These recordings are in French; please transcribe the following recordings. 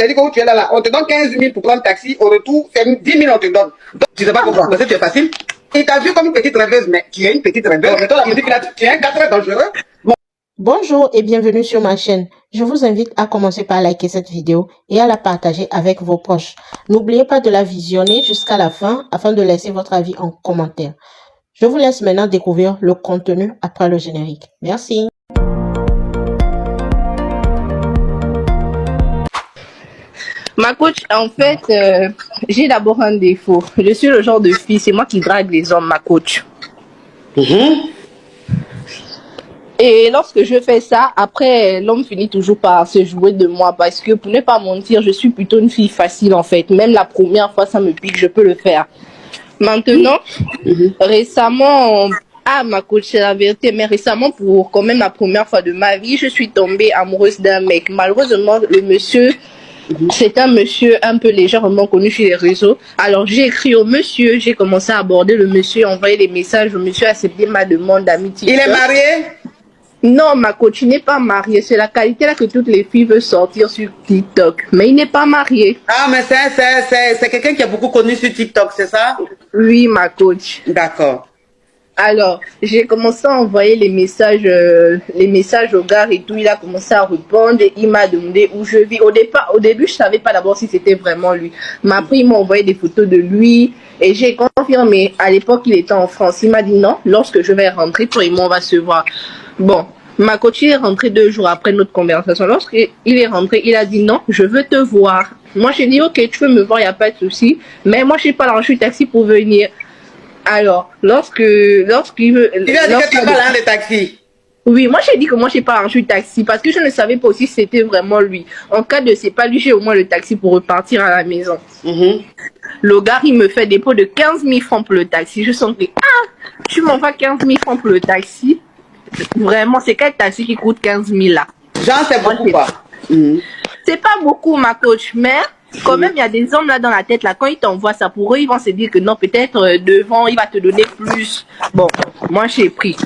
C'est-à-dire que tu es là, on te donne 15 000 pour prendre un taxi, au retour, c'est 10 000 on te donne. Donc, tu ne sais pas pourquoi, parce que tu es facile. Il t'a vu comme une petite rêveuse, mais tu es une petite rêveuse. Mais toi, la musique, là, tu es un gars très dangereux. Bon. Bonjour et bienvenue sur ma chaîne. Je vous invite à commencer par liker cette vidéo et à la partager avec vos proches. N'oubliez pas de la visionner jusqu'à la fin afin de laisser votre avis en commentaire. Je vous laisse maintenant découvrir le contenu après le générique. Merci. Ma coach, en fait, j'ai d'abord un défaut. Je suis le genre de fille, c'est moi qui drague les hommes, ma coach. Et lorsque je fais ça, après, l'homme finit toujours par se jouer de moi parce que, pour ne pas mentir, je suis plutôt une fille facile, en fait. Même la première fois, ça me pique, je peux le faire. Maintenant, récemment, ma coach, c'est la vérité, mais récemment, pour quand même la première fois de ma vie, je suis tombée amoureuse d'un mec. Malheureusement, le monsieur... C'est un monsieur un peu légèrement connu sur les réseaux. Alors j'ai écrit au monsieur, j'ai commencé à aborder le monsieur, envoyer des messages. Le monsieur a accepté ma demande d'amitié. Il est marié? Non, ma coach, il n'est pas marié. C'est la qualité là que toutes les filles veulent sortir sur TikTok. Mais il n'est pas marié. Ah, mais c'est quelqu'un qui est beaucoup connu sur TikTok, c'est ça? Oui, ma coach. D'accord. Alors, j'ai commencé à envoyer les messages au gars et tout. Il a commencé à répondre et il m'a demandé où je vis. Au début, je savais pas d'abord si c'était vraiment lui. Mais après, il m'a envoyé des photos de lui et j'ai confirmé. À l'époque, il était en France. Il m'a dit non, lorsque je vais rentrer, toi et moi, on va se voir. Bon, ma coach est rentrée 2 jours après notre conversation. Lorsqu'il est rentré, il a dit non, je veux te voir. Moi, j'ai dit ok, tu veux me voir, il n'y a pas de souci. Mais moi, je suis pas là, je suis taxi pour venir. Alors, lorsqu'il veut... Il a dit que tu n'as pas l'un de taxi. Oui, moi j'ai dit que moi je n'ai pas arrangé le taxi parce que je ne savais pas aussi si c'était vraiment lui. En cas de c'est pas lui, j'ai au moins le taxi pour repartir à la maison. Le gars, il me fait dépôt de 15 000 francs pour le taxi. Je sens que, tu m'envoies 15 000 francs pour le taxi. Vraiment, c'est quel taxi qui coûte 15 000 là? Genre, c'est beaucoup pas. C'est pas beaucoup, ma coach, mais... Quand même, il y a des hommes là dans la tête, là, quand ils t'envoient ça pour eux, ils vont se dire que non, peut-être devant, il va te donner plus. Bon, moi, j'ai pris.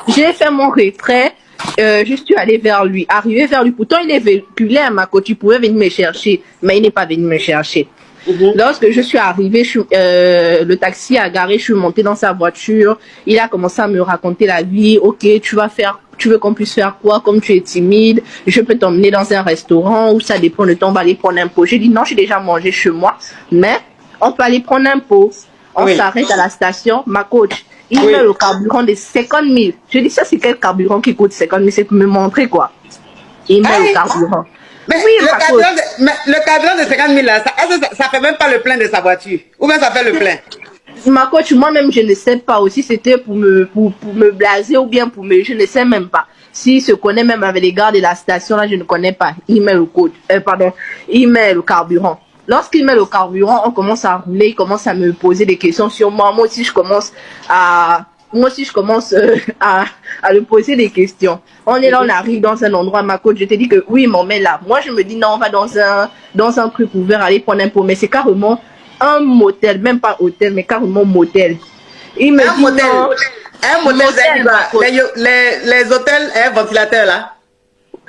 J'ai fait mon retrait, je suis allée vers lui, arrivé vers lui. Pourtant, il est véhiculé à ma côte, il pouvait venir me chercher, mais il n'est pas venu me chercher. Lorsque je suis arrivée, le taxi a garé, je suis montée dans sa voiture, il a commencé à me raconter la vie. Ok, tu veux qu'on puisse faire quoi? Comme tu es timide, je peux t'emmener dans un restaurant ou ça dépend de temps, on va aller prendre un pot. J'ai dit non, j'ai déjà mangé chez moi, mais on peut aller prendre un pot. On s'arrête à la station, ma coach, il met le carburant de 50 000. Je dis ça, c'est quel carburant qui coûte 50 000? C'est pour me montrer quoi. Il met le carburant. Mais oui, le carburant de 50 000 là, ça fait même pas le plein de sa voiture. Ou bien ça fait le plein? Ma coach, moi-même, je ne sais pas aussi c'était pour me blaser ou bien je ne sais même pas. S'il se connaît même avec les gars de la station, là, je ne connais pas. Il met le code, il met le carburant. Lorsqu'il met le carburant, on commence à rouler, il commence à me poser des questions sur moi. Moi aussi, je commence à lui poser des questions. On est là, on arrive dans un endroit, ma coach, je te dis que oui, mais on met là. Moi, je me dis non, on va dans un truc ouvert, aller prendre un pot, mais c'est carrément un motel, même pas hôtel, mais carrément motel. Il me dit motel. Non, Un motel, les hôtels, un ventilateur là.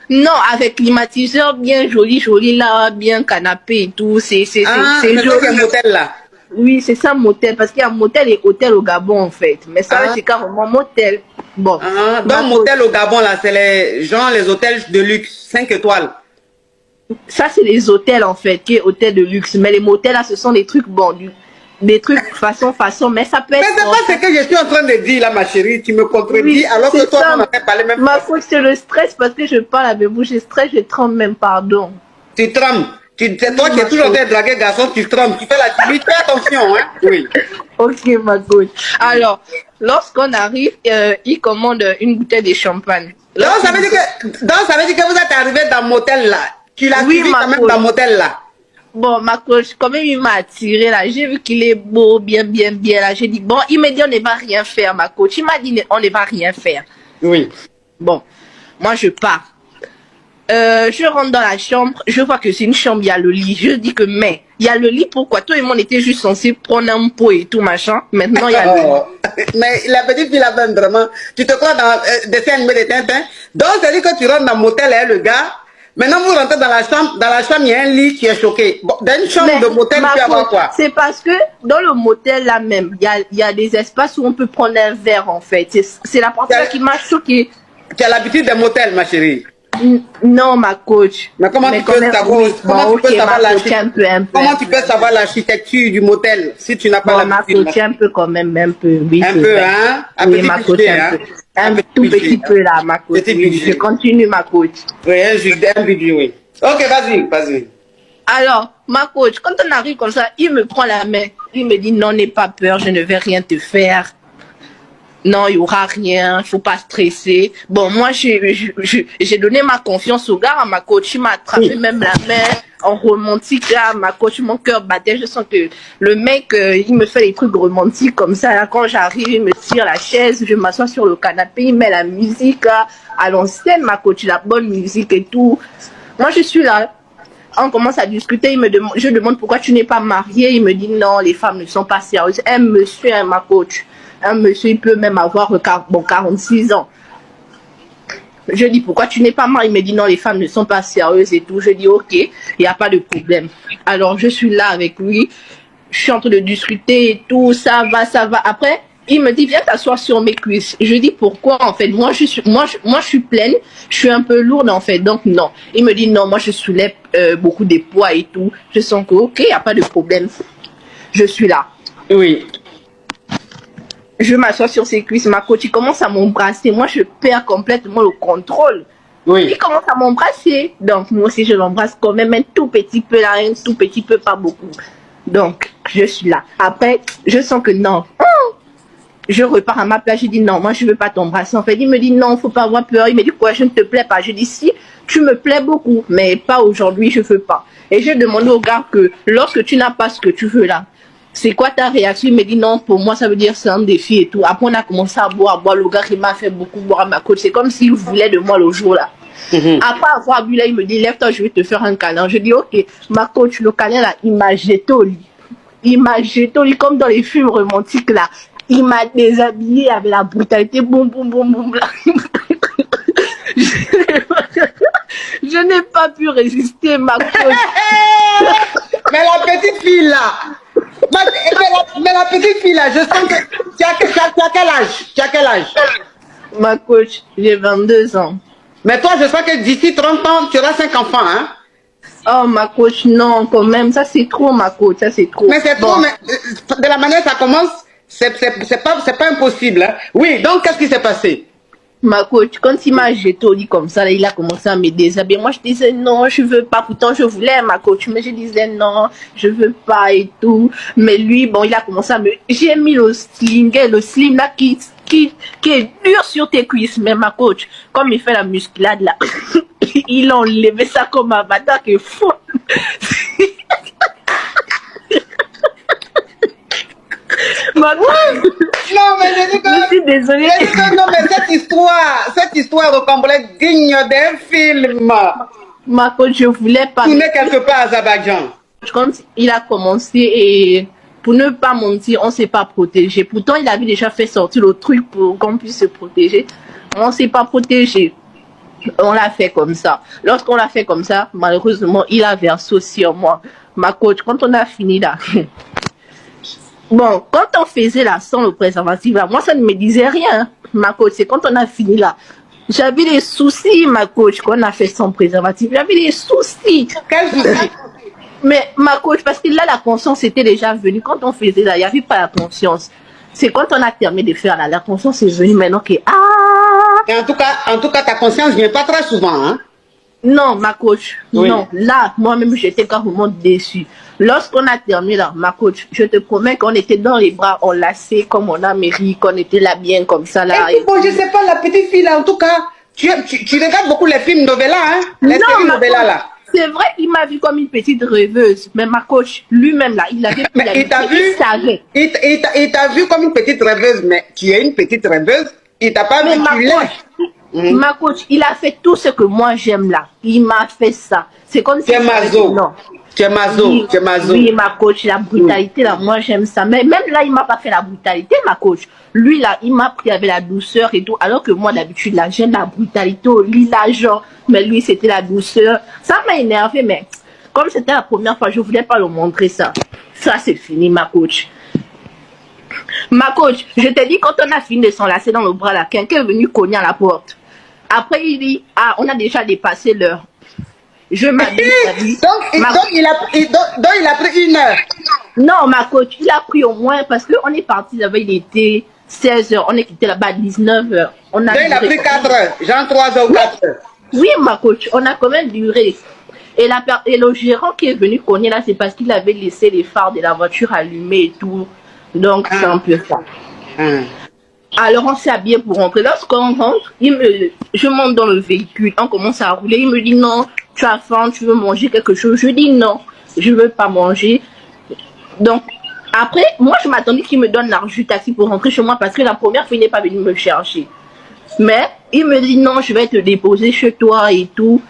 Non, avec climatiseur bien joli là, bien canapé et tout. C'est joli. Un motel là. Oui, c'est ça motel, parce qu'il y a motel et hôtel au Gabon en fait. Mais ça, c'est carrément motel. Bon. Donc motel au Gabon là, c'est les hôtels de luxe, 5 étoiles. Ça, c'est les hôtels en fait, qui est hôtel de luxe. Mais les motels là, ce sont des trucs des trucs façon, mais ça peut être... Mais c'est pas ce que je suis en train de dire là, ma chérie. Tu me contredis alors que toi, on m'a fait parler même. Ma faute, c'est le stress parce que je parle avec vous. Je stresse, je tremble même, pardon. Tu trembles. Toi qui es toujours en train de draguer garçon, tu trembles. Tu fais la timide. Fais attention, hein. Oui. Ok, ma coach. Alors, lorsqu'on arrive, il commande une bouteille de champagne. Donc, ça veut dire que vous êtes arrivé dans le motel là. Tu l'as suivi quand même dans le motel là. Bon, ma coach, quand même, il m'a attiré là. J'ai vu qu'il est beau, bien là. J'ai dit, bon, il m'a dit, on ne va rien faire, ma coach. Il m'a dit, on ne va rien faire. Oui. Bon, moi, je pars. Je rentre dans la chambre. Je vois que c'est une chambre, il y a le lit. Je dis que, mais, il y a le lit, pourquoi? Toi et moi, on était juste censés prendre un pot et tout, machin. Maintenant, il y a le lit. Mais la petite fille, la femme, vraiment, tu te crois dans dessin animé de Tintin. Donc, c'est-à-dire que tu rentres dans le motel, hein, le gars. Maintenant, vous rentrez dans la chambre, il y a un lit qui est choqué. Bon, dans une chambre de motel, tu peux avoir quoi? C'est parce que dans le motel là même, il y a des espaces où on peut prendre un verre en fait. C'est la partie qui m'a choqué. Tu as l'habitude des motels, ma chérie? Non, ma coach. Mais comment tu peux savoir l'architecture du motel si tu n'as pas l'habitude? Ma coach, un peu quand même, un peu. Oui, un peu, hein? Oui, ma coach, un tout petit peu là, ma coach. Je continue, ma coach. Oui, un budget, oui. Ok, vas-y. Alors, ma coach, quand on arrive comme ça, il me prend la main. Il me dit, non, n'aie pas peur, je ne vais rien te faire. Non, il n'y aura rien, il ne faut pas stresser. Bon, moi, j'ai donné ma confiance au gars, ma coach, il m'a attrapé même la main en romantique, là, ma coach, mon cœur battait, je sens que le mec, il me fait des trucs romantiques comme ça, là, quand j'arrive, il me tire la chaise, je m'assois sur le canapé, il met la musique, là, à l'ancienne, ma coach, la bonne musique et tout. Moi, je suis là. On commence à discuter, je demande pourquoi tu n'es pas mariée, il me dit non, les femmes ne sont pas sérieuses. Un monsieur, ma coach. Un monsieur, il peut même avoir 46 ans. Je dis, pourquoi tu n'es pas marié? Il me dit, non, les femmes ne sont pas sérieuses et tout. Je dis, ok, il n'y a pas de problème. Alors, je suis là avec lui. Je suis en train de discuter et tout. Ça va. Après, il me dit, viens t'asseoir sur mes cuisses. Je dis, pourquoi, en fait? Moi, je suis pleine. Je suis un peu lourde, en fait. Donc, non. Il me dit, non, moi, je soulève beaucoup de poids et tout. Je sens que, ok, il n'y a pas de problème. Je suis là. Oui. Je m'assois sur ses cuisses, ma coach, il commence à m'embrasser. Moi, je perds complètement le contrôle. Oui. Il commence à m'embrasser. Donc, moi aussi, je l'embrasse quand même un tout petit peu là, un tout petit peu, pas beaucoup. Donc, je suis là. Après, je sens que non. Je repars à ma place, je dis non, moi, je veux pas t'embrasser. En fait, il me dit non, faut pas avoir peur. Il me dit quoi, je ne te plais pas. Je dis si, tu me plais beaucoup, mais pas aujourd'hui, je veux pas. Et je demande au gars que lorsque tu n'as pas ce que tu veux là, c'est quoi ta réaction? Il me dit non, pour moi ça veut dire c'est un défi et tout. Après on a commencé à boire. Le gars il m'a fait beaucoup boire à ma côte. C'est comme s'il voulait de moi le jour là. Après avoir bu là, il me dit lève-toi, je vais te faire un câlin. Je dis ok, ma coach, le câlin là, il m'a jeté au lit. Il m'a jeté au lit comme dans les films romantiques là. Il m'a déshabillé avec la brutalité. Boum boum boum boum là. Je n'ai pas pu résister, ma coach. Mais la petite fille là. Mais la petite fille là, je sens que tu as quel âge? Ma coach, j'ai 22 ans. Mais toi, je sens que d'ici 30 ans, tu auras 5 enfants, hein? Oh, ma coach, non, quand même, ça c'est trop, ma coach, ça c'est trop. Mais c'est trop, mais de la manière ça commence, c'est pas impossible, hein? Oui, donc qu'est-ce qui s'est passé? Ma coach, quand il m'a jeté au lit comme ça, là, il a commencé à me déshabiller. Moi, je disais non, je veux pas. Pourtant, je voulais, ma coach, mais je disais non, je veux pas et tout. Mais lui, bon, il a commencé à me... J'ai mis le sling là qui est dur sur tes cuisses. Mais ma coach, comme il fait la musculade là, il a enlevé ça comme un bâtard qui est fou. Ma coach, non, mais je dis que... Je suis désolée. Je dis que non, mais cette histoire rocambolesque digne d'un film. Ma coach, je voulais pas... Tu n'es quelque part à Azerbaïdjan. Quand il a commencé et pour ne pas mentir, on ne s'est pas protégé. Pourtant, il avait déjà fait sortir le truc pour qu'on puisse se protéger. On ne s'est pas protégé. On l'a fait comme ça. Lorsqu'on l'a fait comme ça, malheureusement, il a versé sur moi. Ma coach, quand on a fini là... Bon, quand on faisait là sans le préservatif, là, moi ça ne me disait rien, ma coach. C'est quand on a fini là, j'avais des soucis, ma coach, quand on a fait sans préservatif. J'avais des soucis. Quel souci? Mais ma coach, parce que là la conscience était déjà venue. Quand on faisait là, il n'y avait pas la conscience. C'est quand on a terminé de faire là, la conscience est venue maintenant que Et en tout cas, ta conscience vient pas très souvent, hein? Non, ma coach, oui. Non. Là, moi-même, j'étais carrément déçue. Lorsqu'on a terminé là, ma coach, je te promets qu'on était dans les bras enlacés comme on a mérité, qu'on était là bien comme ça là. Et bon, je sais pas, la petite fille là, en tout cas, tu regardes beaucoup les films novella, hein? Les séries novella là. C'est vrai, il m'a vu comme une petite rêveuse, mais ma coach, lui-même là, il avait mais il t'a vu, il t'a vu comme une petite rêveuse, mais tu es une petite rêveuse, il t'a pas vu, tu l'es. Ma coach, il a fait tout ce que moi j'aime là. Il m'a fait ça. C'est comme si... C'est mazo. Non. Tu es mazo, Oui, tu es mazo. oui, ma coach, la brutalité, là, moi, j'aime ça. Mais même là, il m'a pas fait la brutalité, ma coach. Lui, là, il m'a pris avec la douceur et tout. Alors que moi, d'habitude, là, j'aime la brutalité au lit, là, genre. Mais lui, c'était la douceur. Ça m'a énervé, mais comme c'était la première fois, je voulais pas le montrer, ça. Ça, c'est fini, ma coach. Ma coach, je t'ai dit, quand on a fini de s'enlacer dans le bras, là, quelqu'un est venu cogner à la porte. Après, il dit, ah, on a déjà dépassé l'heure. Je m'habille, donc, il a pris 1 heure. Non, ma coach, il a pris au moins, parce qu'on est parti là-bas, il était 16 heures, on est quitté là-bas à 19 heures. On a Donc, il a pris 4 heures, genre 3 heures ou 4 heures. Oui, ma coach, on a quand même duré. Et le gérant qui est venu cogner là, c'est parce qu'il avait laissé les phares de la voiture allumés et tout. Donc, c'est un peu ça. Alors, on s'est habillé pour rentrer. Lorsqu'on rentre, je monte dans le véhicule, on commence à rouler. Il me dit non, tu as faim, tu veux manger quelque chose. Je dis non, je veux pas manger. Donc, après, moi, je m'attendais qu'il me donne l'argent du taxi pour rentrer chez moi parce que la première fois, il n'est pas venu me chercher. Mais il me dit non, je vais te déposer chez toi et tout.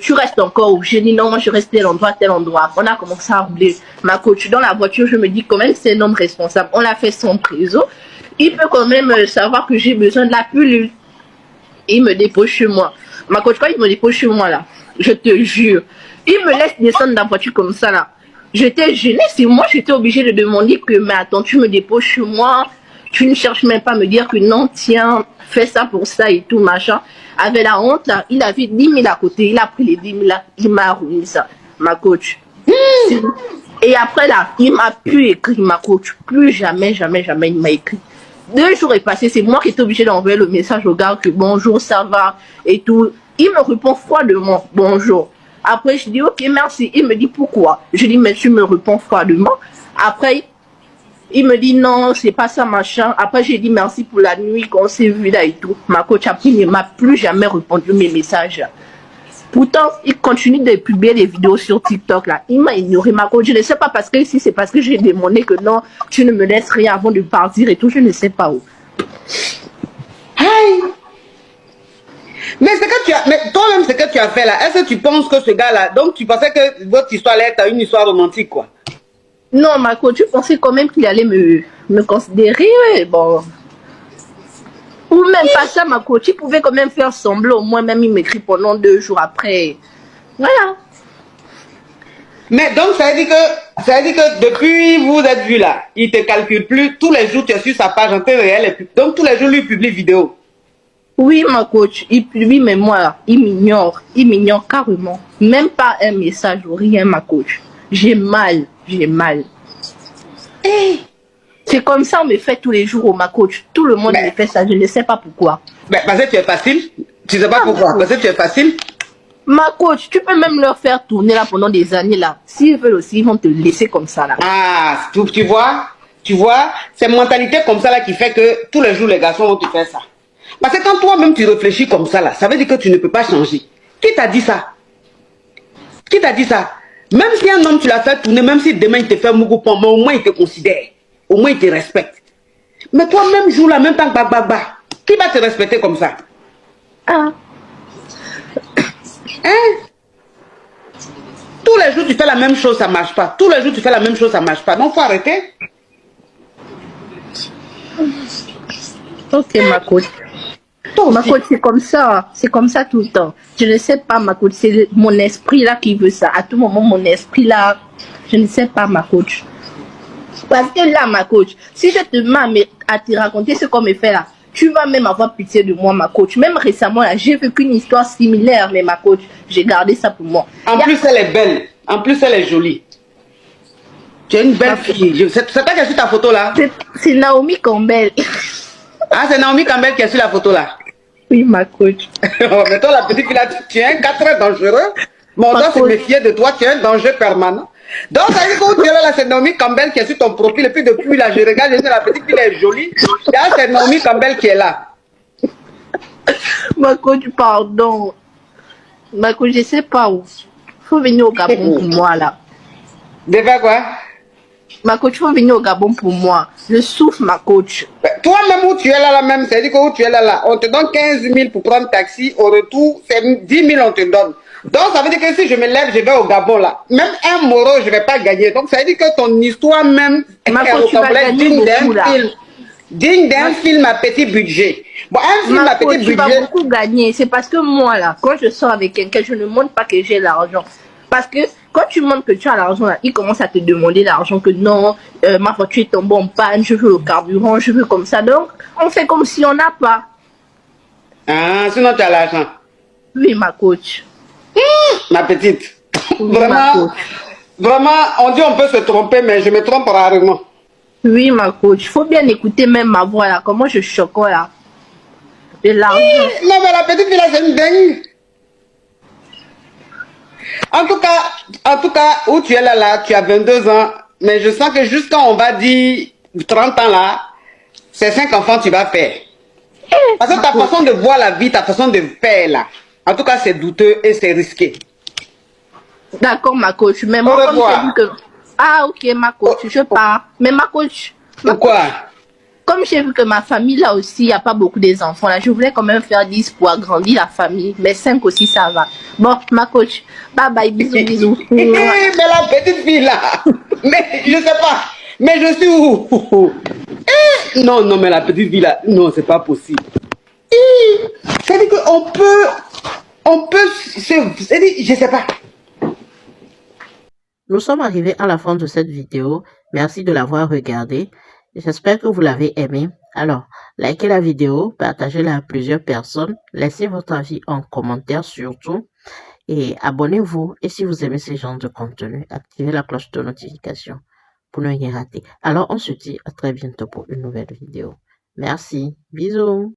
Tu restes encore où? J'ai dit non, moi je reste tel endroit. On a commencé à rouler. Ma coach dans la voiture, je me dis quand même c'est un homme responsable. On l'a fait sans réseau. Il peut quand même savoir que j'ai besoin de la pilule. Il me dépose chez moi. Ma coach, quand il me dépose chez moi là, je te jure, il me laisse descendre de la voiture comme ça là. J'étais gênée, c'est moi j'étais obligée de demander que mais attends, tu me déposes chez moi, tu ne cherches même pas à me dire que non, tiens, fais ça pour ça et tout, machin. Avec la honte, là, il avait 10 000 à côté, il a pris les 10 000 là, il m'a remis ça, ma coach. Et après là, il m'a plus écrit, ma coach, plus jamais, jamais, jamais il m'a écrit. 2 jours est passé, c'est moi qui étais obligée d'envoyer le message au gars que bonjour, ça va et tout. Il me répond froidement, bonjour. Après, je dis ok, merci. Il me dit pourquoi? Je dis mais tu me réponds froidement. Après, il me dit non, c'est pas ça, machin. Après, j'ai dit merci pour la nuit qu'on s'est vu là et tout. Ma coach après ne m'a plus jamais répondu mes messages. Pourtant, il continue de publier des vidéos sur TikTok là. Il m'a ignoré, ma coach. Je ne sais pas parce que ici, c'est parce que j'ai demandé que non, tu ne me laisses rien avant de partir et tout. Je ne sais pas où. Aïe. Mais toi-même, ce que tu as fait là, est-ce que tu penses que ce gars-là, donc tu pensais que votre histoire allait être une histoire romantique, quoi? Non, ma coach, je pensais quand même qu'il allait me considérer, ouais, bon. Ou même pas ça, ma coach, il pouvait quand même faire semblant, au moins même il m'écrit pendant 2 jours après. Voilà. Mais donc, ça veut dire que depuis vous êtes vus là, il te calcule plus, tous les jours tu es sur sa page en temps réel, donc tous les jours lui publie vidéo. Oui, ma coach, il publie, mais moi, là, il m'ignore carrément. Même pas un message ou rien, ma coach. J'ai mal. Hey. C'est comme ça, on me fait tous les jours, oh, ma coach. Tout le monde me fait ça, je ne sais pas pourquoi. Mais parce que tu es facile, tu sais pas pourquoi, parce que tu es facile. Ma coach, tu peux même leur faire tourner là pendant des années là. S'ils veulent aussi, ils vont te laisser comme ça là. Ah, tu vois, c'est une mentalité comme ça là qui fait que tous les jours les garçons vont te faire ça. Parce que quand toi-même tu réfléchis comme ça là, ça veut dire que tu ne peux pas changer. Qui t'a dit ça? Qui t'a dit ça? Même si un homme tu l'as fait tourner, même si demain il te fait mougou-pon, mais au moins il te considère. Au moins il te respecte. Mais toi-même joue la même temps que Baba. Qui va te respecter comme ça? Ah. Hein? Tous les jours tu fais la même chose, ça marche pas. Tous les jours tu fais la même chose, ça marche pas. Donc faut arrêter. Ok, ma coach. Ma coach, c'est comme ça tout le temps. Je ne sais pas, ma coach, c'est mon esprit là qui veut ça. À tout moment, mon esprit là, je ne sais pas, ma coach. Parce que là, ma coach, si je te mets à te raconter ce qu'on me fait là, tu vas même avoir pitié de moi, ma coach. Même récemment, là, j'ai vécu une histoire similaire, mais ma coach, j'ai gardé ça pour moi. En plus, elle est belle. En plus, elle est jolie. Tu es une belle fille. C'est toi qui as sur ta photo là? C'est Naomi Campbell. Ah, c'est Naomi Campbell qui est sur la photo là? Oui, ma coach. Mais toi, la petite fille là, tu es un cas très dangereux. Bon, on doit se méfier de toi, tu es un danger permanent. Donc, ça veut dire que tu es là, c'est Naomi Campbell qui est sur ton profil. Et puis, depuis là, je regarde, je dis, la petite fille est jolie. Et là, c'est Naomi Campbell qui est là. Ma coach, pardon. Ma coach, je sais pas où. Faut venir au Gabon pour moi, là. Devant quoi? Ma coach, faut venir au Gabon pour moi. Je souffre, ma coach. Toi-même où tu es là, même, c'est-à-dire que où tu es là, on te donne 15 000 pour prendre taxi. Au retour, c'est 10 000 on te donne. Donc, ça veut dire que si je me lève, je vais au Gabon, là. Même un Moro, je ne vais pas gagner. Donc, ça veut dire que ton histoire même Marco, tu vas gagner digne beaucoup, là. film. Digne d'un film à petit budget. Bon, un film à Marco, petit tu vas budget. beaucoup gagner. C'est parce que moi, là, quand je sors avec quelqu'un, je ne montre pas que j'ai l'argent. Parce que quand tu montres que tu as l'argent, là, il commence à te demander l'argent, que non, ma voiture est tombée en panne, je veux le carburant, je veux comme ça. Donc, on fait comme si on n'a pas. Ah, sinon tu as l'argent. Oui, ma coach. Ma petite. Oui, ma Vraiment, coach. vraiment, on dit on peut se tromper, mais je me trompe rarement. Oui, ma coach. Il faut bien écouter même ma voix, là. Comment je choque, là. De l'argent. Non, mais la petite fille là, c'est une dingue. En tout cas, où tu es là, tu as 22 ans, mais je sens que juste quand on va dire 30 ans là, c'est 5 enfants que tu vas faire. Parce que ta façon de voir la vie, ta façon de faire là, en tout cas, c'est douteux et c'est risqué. D'accord, ma coach. Mais moi, comme j'ai vu que... Ah, ok, ma coach, je pars. Mais ma coach... Pourquoi? Comme j'ai vu que ma famille, là aussi, il n'y a pas beaucoup des enfants, là, je voulais quand même faire 10 pour agrandir la famille. Mais 5 aussi, ça va. Bon, ma coach, bye bye, bisous, bisous. Mais la petite fille là, mais je sais pas, mais je suis où? Non, non, mais la petite fille là, non, c'est pas possible. C'est-à-dire on peut, c'est-à-dire, je sais pas. Nous sommes arrivés à la fin de cette vidéo. Merci de l'avoir regardée. J'espère que vous l'avez aimé. Alors, likez la vidéo, partagez-la à plusieurs personnes, laissez votre avis en commentaire surtout et abonnez-vous. Et si vous aimez ce genre de contenu, activez la cloche de notification pour ne rien rater. Alors, on se dit à très bientôt pour une nouvelle vidéo. Merci, bisous.